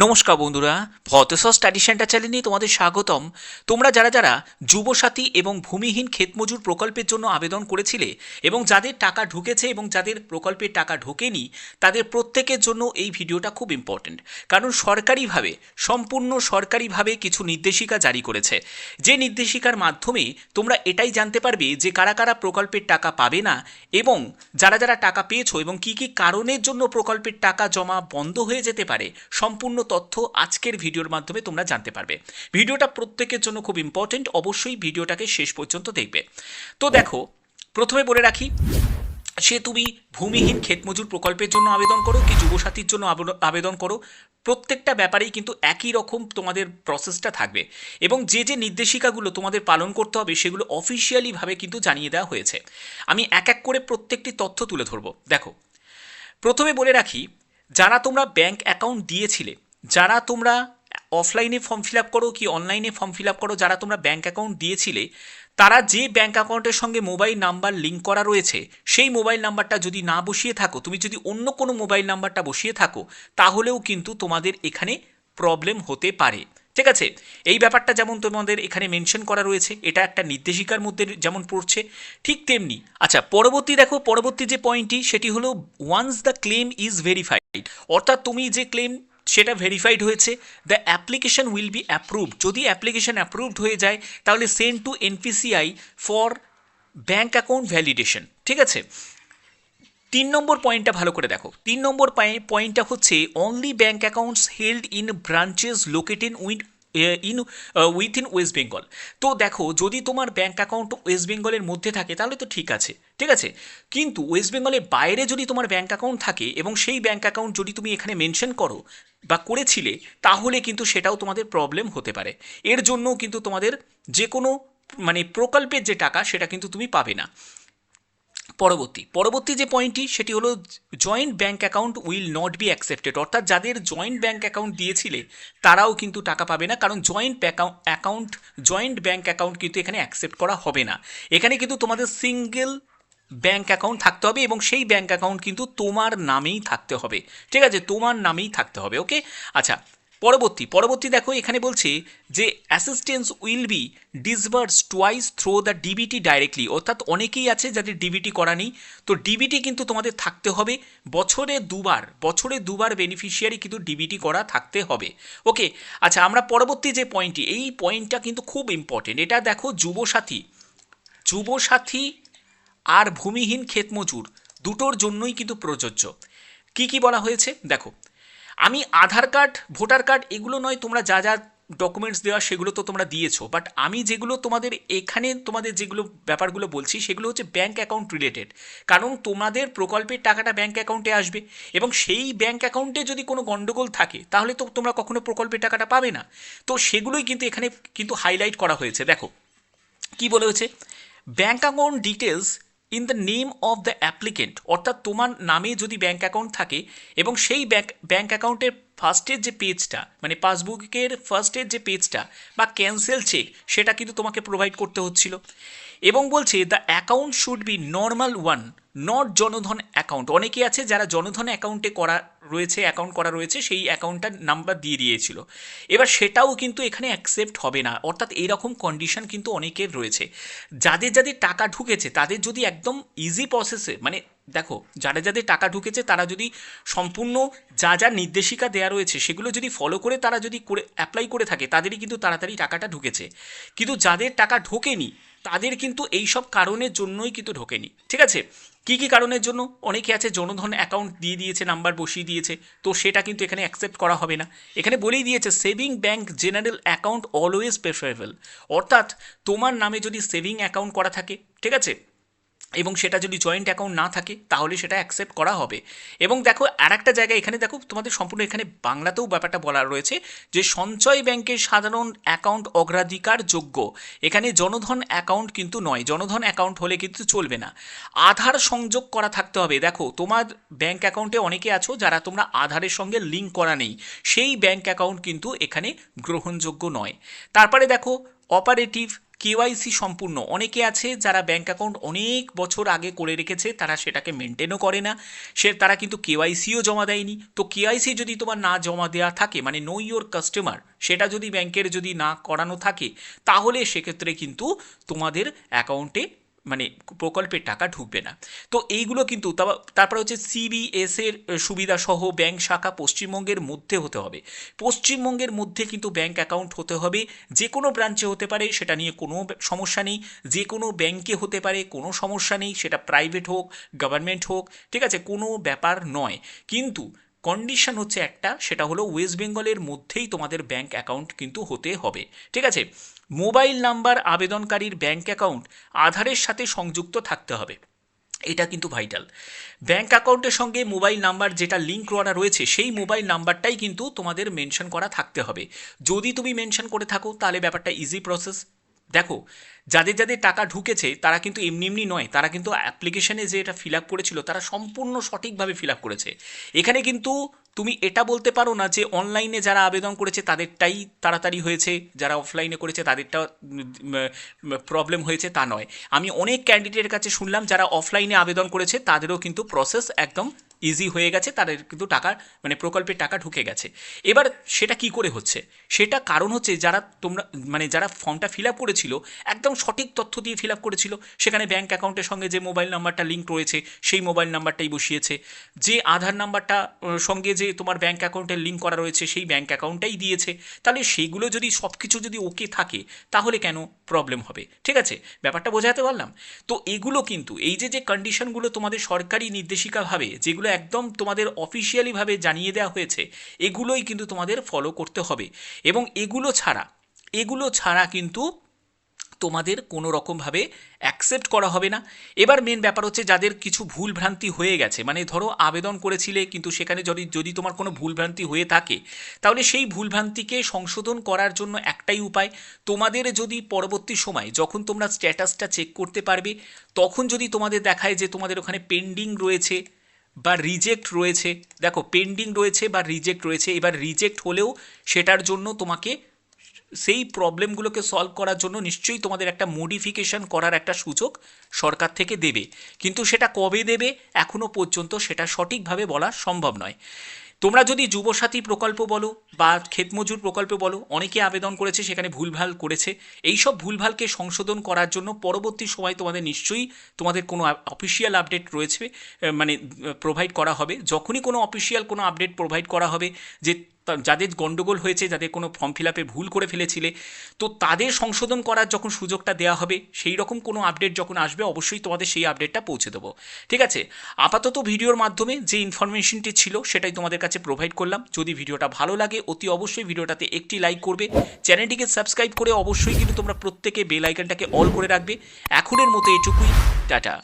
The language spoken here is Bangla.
নমস্কার বন্ধুরা, ভতেশ্বর স্টাডি সেন্টার চ্যানেলে তোমাদের স্বাগতম। তোমরা যারা যারা যুবসাথী এবং ভূমিহীন ক্ষেতমজুর প্রকল্পের জন্য আবেদন করেছিলে এবং যাদের টাকা ঢুকেছে এবং যাদের প্রকল্পের টাকা ঢোকেনি, তাদের প্রত্যেকের জন্য এই ভিডিওটা খুব ইম্পর্টেন্ট। কারণ সরকারিভাবে, সম্পূর্ণ সরকারিভাবে কিছু নির্দেশিকা জারি করেছে, যে নির্দেশিকার মাধ্যমে তোমরা এটাই জানতে পারবে যে কারা কারা প্রকল্পের টাকা পাবে না এবং যারা যারা টাকা পেয়েছো এবং কী কী কারণের জন্য প্রকল্পের টাকা জমা বন্ধ হয়ে যেতে পারে, সম্পূর্ণ তথ্য আজকের ভিডিওর মাধ্যমে তোমরা জানতে পারবে। ভিডিওটা প্রত্যেকের জন্য খুব ইম্পর্টেন্ট, অবশ্যই ভিডিওটাকে শেষ পর্যন্ত দেখবে। তো দেখো, প্রথমে বলে রাখি, সে তুমি ভূমিহীন ক্ষেতমজুর প্রকল্পের জন্য আবেদন করো কি যুবসাথীর জন্য আবেদন করো, প্রত্যেকটা ব্যাপারেই কিন্তু একই রকম তোমাদের প্রসেসটা থাকবে এবং যে যে নির্দেশিকাগুলো তোমাদের পালন করতে হবে সেগুলো অফিসিয়ালিভাবে কিন্তু জানিয়ে দেওয়া হয়েছে। আমি এক এক করে প্রত্যেকটি তথ্য তুলে ধরবো। দেখো, প্রথমে বলে রাখি, যারা তোমরা ব্যাংক অ্যাকাউন্ট দিয়েছিলে, যারা তোমরা অফলাইনে ফর্ম ফিল আপ করো কি অনলাইনে ফর্ম ফিল আপ করো, যারা তোমরা ব্যাংক অ্যাকাউন্ট দিয়েছিলে, তারা যে ব্যাংক অ্যাকাউন্টের সঙ্গে মোবাইল নাম্বার লিঙ্ক করা রয়েছে সেই মোবাইল নাম্বারটা যদি না বসিয়ে থাকো, তুমি যদি অন্য কোনো মোবাইল নাম্বারটা বসিয়ে থাকো, তাহলেও কিন্তু তোমাদের এখানে প্রবলেম হতে পারে। ঠিক আছে, এই ব্যাপারটা যেমন তোমাদের এখানে মেনশন করা রয়েছে, এটা একটা নির্দেশিকার মধ্যে যেমন পড়ছে, ঠিক তেমনি। আচ্ছা, পরবর্তী দেখো, পরবর্তী যে পয়েন্টটি সেটি হলো once the claim is verified, অর্থাৎ তুমি যে ক্লেম সেটা ভেরিফাইড হয়েছে, the application will be approved. যদি অ্যাপ্লিকেশন অ্যাপ্রুভড হয়ে যায় তাহলে send to NPCI for bank account validation. ঠিক আছে, 3 নম্বর পয়েন্টটা ভালো করে দেখো। 3 নম্বর পয়েন্টটা হচ্ছে only bank accounts held in branches located within West Bengal. তো দেখো, যদি তোমার ব্যাঙ্ক অ্যাকাউন্ট ওয়েস্ট বেঙ্গলের মধ্যে থাকে তাহলে তো ঠিক আছে, ঠিক আছে। কিন্তু ওয়েস্ট বেঙ্গলের বাইরে যদি তোমার ব্যাঙ্ক অ্যাকাউন্ট থাকে এবং সেই ব্যাঙ্ক অ্যাকাউন্ট যদি তুমি এখানে মেনশন করো বা করেছিলে, তাহলে কিন্তু সেটাও তোমাদের প্রবলেম হতে পারে। এর জন্য কিন্তু তোমাদের যে কোনো প্রকল্পের যে টাকা সেটা কিন্তু তুমি পাবে না। পরবর্তী যে পয়েন্টটি সেটি হলো joint bank account will not be accepted, অর্থাৎ যাদের জয়েন্ট ব্যাঙ্ক অ্যাকাউন্ট দিয়েছিলে তারাও কিন্তু টাকা পাবে না, কারণ জয়েন্ট ব্যাঙ্ক অ্যাকাউন্ট কিন্তু এখানে অ্যাকসেপ্ট করা হবে না। এখানে কিন্তু তোমাদের সিঙ্গেল ব্যাঙ্ক অ্যাকাউন্ট থাকতে হবে এবং সেই ব্যাঙ্ক অ্যাকাউন্ট কিন্তু তোমার নামেই থাকতে হবে। ঠিক আছে, তোমার নামেই থাকতে হবে। ওকে, আচ্ছা, পরবর্তী দেখো, এখানে বলছে যে assistance will be disburse twice through the DBT directly, অর্থাৎ অনেকেই আছে যাদের ডিবিটি করা নেই, তো ডিবিটি কিন্তু তোমাদের থাকতে হবে বছরে দুবার বেনিফিশিয়ারি কিন্তু ডিবিটি করা থাকতে হবে। ওকে, আচ্ছা, আমরা পরবর্তী যে পয়েন্টটি, এই পয়েন্টটা কিন্তু খুব ইম্পর্টেন্ট। এটা দেখো, যুবসাথী আর ভূমিহীন ক্ষেতমজুর দুটোর জন্যই কিন্তু প্রযোজ্য। কি কি বলা হয়েছে দেখো, আমি আধার কার্ড, ভোটার কার্ড এগুলো নয়, তোমরা যা যা ডকুমেন্টস দেওয়া সেগুলো তো তোমরা দিয়েছো, বাট আমি যেগুলো তোমাদের এখানে তোমাদের যেগুলো ব্যাপারগুলো বলছি সেগুলো হচ্ছে ব্যাঙ্ক অ্যাকাউন্ট রিলেটেড। কারণ তোমাদের প্রকল্পের টাকাটা ব্যাঙ্ক অ্যাকাউন্টে আসবে এবং সেই ব্যাঙ্ক অ্যাকাউন্টে যদি কোনো গণ্ডগোল থাকে তাহলে তো তোমরা কখনো প্রকল্পের টাকাটা পাবে না। তো সেগুলোই কিন্তু এখানে কিন্তু হাইলাইট করা হয়েছে। দেখো কি বলে হয়েছে, bank account details in the name of the applicant, অর্থাৎ তোমার নামে যদি ব্যাঙ্ক অ্যাকাউন্ট থাকে এবং সেই ব্যাঙ্ক অ্যাকাউন্টের ফার্স্টের যে পেজটা, পাসবুকের ফার্স্টের যে পেজটা বা ক্যান্সেল চেক, সেটা কিন্তু তোমাকে প্রোভাইড করতে হচ্ছিল। এবং বলছে the account should be normal one, not Jan Dhan account. অনেকে আছে যারা জনধন অ্যাকাউন্টে অ্যাকাউন্ট করা রয়েছে, সেই অ্যাকাউন্টটার নাম্বার দিয়ে দিয়েছিল। এবার সেটাও কিন্তু এখানে অ্যাকসেপ্ট হবে না, অর্থাৎ এইরকম কন্ডিশন কিন্তু অনেকের রয়েছে। যাদের যাদের টাকা ঢুকেছে তাদের যদি একদম ইজি প্রসেসে, দেখো, যাদের যাদের টাকা ঢুকেছে তারা যদি সম্পূর্ণ যা যা নির্দেশিকা দেওয়া রয়েছে সেগুলো যদি ফলো করে তারা যদি অ্যাপ্লাই করে থাকে, তাদেরই কিন্তু তাড়াতাড়ি টাকাটা ঢুকেছে। কিন্তু যাদের টাকা ঢোকেনি তাদের কিন্তু এই সব কারণের জন্যই কিন্তু ঢোকেনি। ঠিক আছে, কি কি কারণের জন্য, অনেকে আছে জনধন অ্যাকাউন্ট দিয়ে দিয়েছে, নাম্বার বসিয়ে দিয়েছে, তো সেটা কিন্তু এখানে অ্যাকসেপ্ট করা হবে না। এখানে বলেই দিয়েছে saving bank general account always preferable, অর্থাৎ তোমার নামে যদি সেভিং অ্যাকাউন্ট করা থাকে, ঠিক আছে, এবং সেটা যদি জয়েন্ট অ্যাকাউন্ট না থাকে তাহলে সেটা অ্যাকসেপ্ট করা হবে। এবং দেখো, আর একটা জায়গায় এখানে দেখো, তোমাদের সম্পূর্ণ এখানে বাংলাতেও ব্যাপারটা বলা রয়েছে যে সঞ্চয় ব্যাংকের সাধারণ অ্যাকাউন্ট অগ্রাধিকার যোগ্য, এখানে জনধন অ্যাকাউন্ট কিন্তু নয়, জনধন অ্যাকাউন্ট হলে কিন্তু চলবে না, আধার সংযোগ করা থাকতে হবে। দেখো, তোমার ব্যাংক অ্যাকাউন্টে অনেকে আছো যারা তোমরা আধারের সঙ্গে লিঙ্ক করা নেই, সেই ব্যাংক অ্যাকাউন্ট কিন্তু এখানে গ্রহণযোগ্য নয়। তারপরে দেখো, অপারেটিভ, কেওয়াইসি সম্পূর্ণ। অনেকে আছে যারা ব্যাঙ্ক অ্যাকাউন্ট অনেক বছর আগে করে রেখেছে, তারা সেটাকে মেনটেনও করে না, তারা কিন্তু কেওয়াইসিও জমা দেয়নি। তো কেওয়াইসি যদি তোমার না জমা দেওয়া থাকে, মানে নো ইওর কাস্টমার, সেটা যদি ব্যাংকের যদি না করানো থাকে, তাহলে সেক্ষেত্রে কিন্তু তোমাদের অ্যাকাউন্টে মানে প্রকল্পের টাকা ঢুকবে না। তো এইগুলো কিন্তু তারপর হচ্ছে সিবিএস এর সুবিধা সহ ব্যাংক শাখা পশ্চিমবঙ্গের মধ্যে হতে হবে। পশ্চিমবঙ্গের মধ্যে কিন্তু ব্যাংক অ্যাকাউন্ট হতে হবে। যে কোনো ব্রাঞ্চে হতে পারে, সেটা নিয়ে কোনো সমস্যা নেই। যে কোনো ব্যাংকে হতে পারে, কোনো সমস্যা নেই, সেটা প্রাইভেট হোক, গভর্নমেন্ট হোক, ঠিক আছে, কোনো ব্যাপার নয়। কিন্তু কন্ডিশন হচ্ছে একটা, সেটা হলো ওয়েস্ট বেঙ্গলের মধ্যেই তোমাদের ব্যাংক অ্যাকাউন্ট কিন্তু হতে হবে, ঠিক আছে। মোবাইল নাম্বার আবেদনকারীর ব্যাংক অ্যাকাউন্ট আধারের সাথে সংযুক্ত থাকতে হবে, এটা কিন্তু ভাইটাল। ব্যাংক অ্যাকাউন্টের সঙ্গে মোবাইল নাম্বার যেটা লিঙ্ক করা রয়েছে, সেই মোবাইল নাম্বারটাই কিন্তু তোমাদের মেনশন করা থাকতে হবে। যদি তুমি মেনশন করে থাকো তাহলে ব্যাপারটা ইজি প্রসেস। দেখো, যাদের যাদের টাকা ঢুকেছে তারা কিন্তু এমনি এমনি নয়, তারা কিন্তু অ্যাপ্লিকেশনে যে এটা ফিল আপ করেছিল তারা সম্পূর্ণ সঠিকভাবে ফিল আপ করেছে। এখানে কিন্তু তুমি এটা বলতে পারো না যে অনলাইনে যারা আবেদন করেছে তাদেরটাই তাড়াতাড়ি হয়েছে, যারা অফলাইনে করেছে তাদেরটা প্রবলেম হয়েছে, তা নয়। আমি অনেক ক্যান্ডিডেটের কাছে শুনলাম যারা অফলাইনে আবেদন করেছে তাদেরও কিন্তু প্রসেস একদম ইজি হয়ে গেছে, তাদের কিন্তু টাকা মানে প্রকল্পের টাকা ঢুকে গেছে। এবার সেটা কি করে হচ্ছে, সেটা কারণ হচ্ছে যারা তোমরা মানে যারা ফর্মটা ফিল আপ করেছিল একদম সঠিক তথ্য দিয়ে ফিল আপ করেছিল, সেখানে ব্যাংক অ্যাকাউন্টের সঙ্গে যে মোবাইল নাম্বারটা লিঙ্ক রয়েছে সেই মোবাইল নাম্বারটাই বসিয়েছে, যে আধার নাম্বারটা সঙ্গে যে তোমার ব্যাংক অ্যাকাউন্টের লিঙ্ক করা রয়েছে সেই ব্যাংক অ্যাকাউন্টটাই দিয়েছে। তাহলে সেইগুলো যদি সব কিছু যদি ওকে থাকে তাহলে কেন প্রবলেম হবে, ঠিক আছে, ব্যাপারটা বোঝাতে পারলাম। তো এগুলো কিন্তু এই যে যে কন্ডিশনগুলো তোমাদের সরকারি নির্দেশিকাভাবে যেগুলো একদম তোমাদের অফিসিয়ালিভাবে জানিয়ে দেওয়া হয়েছে, এগুলোই কিন্তু তোমাদের ফলো করতে হবে। এবং এগুলো ছাড়া কিন্তু তোমাদের কোনো রকমভাবে অ্যাকসেপ্ট করা হবে না। এবার মেন ব্যাপার হচ্ছে যাদের কিছু ভুলভ্রান্তি হয়ে গেছে, মানে ধরো আবেদন করেছিলে কিন্তু সেখানে যদি তোমার কোনো ভুলভ্রান্তি হয়ে থাকে, তাহলে সেই ভুলভ্রান্তিকে সংশোধন করার জন্য একটাই উপায়, তোমাদের যদি পরবর্তী সময় যখন তোমরা স্ট্যাটাসটা চেক করতে পারবে, তখন যদি তোমাদের দেখায় যে তোমাদের ওখানে পেন্ডিং রয়েছে বা রিজেক্ট রয়েছে, দেখো পেন্ডিং রয়েছে বা রিজেক্ট রয়েছে, এবার রিজেক্ট হলেও সেটার জন্য তোমাকে সেই প্রবলেমগুলোকে সলভ করার জন্য নিশ্চয়ই তোমাদের একটা মডিফিকেশন করার একটা সুযোগ সরকার থেকে দেবে। কিন্তু সেটা কবে দেবে এখনও পর্যন্ত সেটা সঠিকভাবে বলা সম্ভব নয়। তোমরা যদি যুবসাথী প্রকল্প বলো বা ক্ষেতমজুর প্রকল্প বলো, অনেকে আবেদন করেছে সেখানে ভুলভাল করেছে, এই সব ভুলভালকে সংশোধন করার জন্য পরবর্তী সময় তোমাদের নিশ্চয়ই তোমাদের কোনো অফিসিয়াল আপডেট রয়েছে, মানে প্রোভাইড করা হবে। যখনই কোনো অফিসিয়াল কোনো আপডেট প্রোভাইড করা হবে যে যাদের গণ্ডগোল হয়েছে, যাদের কোনো ফর্ম ফিল আপে ভুল করে ফেলেছিলে, তো তাদের সংশোধন করার যখন সুযোগটা দেওয়া হবে, সেই রকম কোনো আপডেট যখন আসবে অবশ্যই তোমাদের সেই আপডেটটা পৌঁছে দেবো, ঠিক আছে। আপাতত ভিডিওর মাধ্যমে যে ইনফরমেশনটি ছিল সেটাই তোমাদের কাছে প্রোভাইড করলাম। যদি ভিডিওটা ভালো লাগে অতি অবশ্যই ভিডিওটাতে একটি লাইক করবে, চ্যানেলটিকে সাবস্ক্রাইব করে অবশ্যই কিন্তু তোমরা প্রত্যেকে বেল আইকনটাকে অল করে রাখবে। এখনের মতো এটুকুই, টাটা।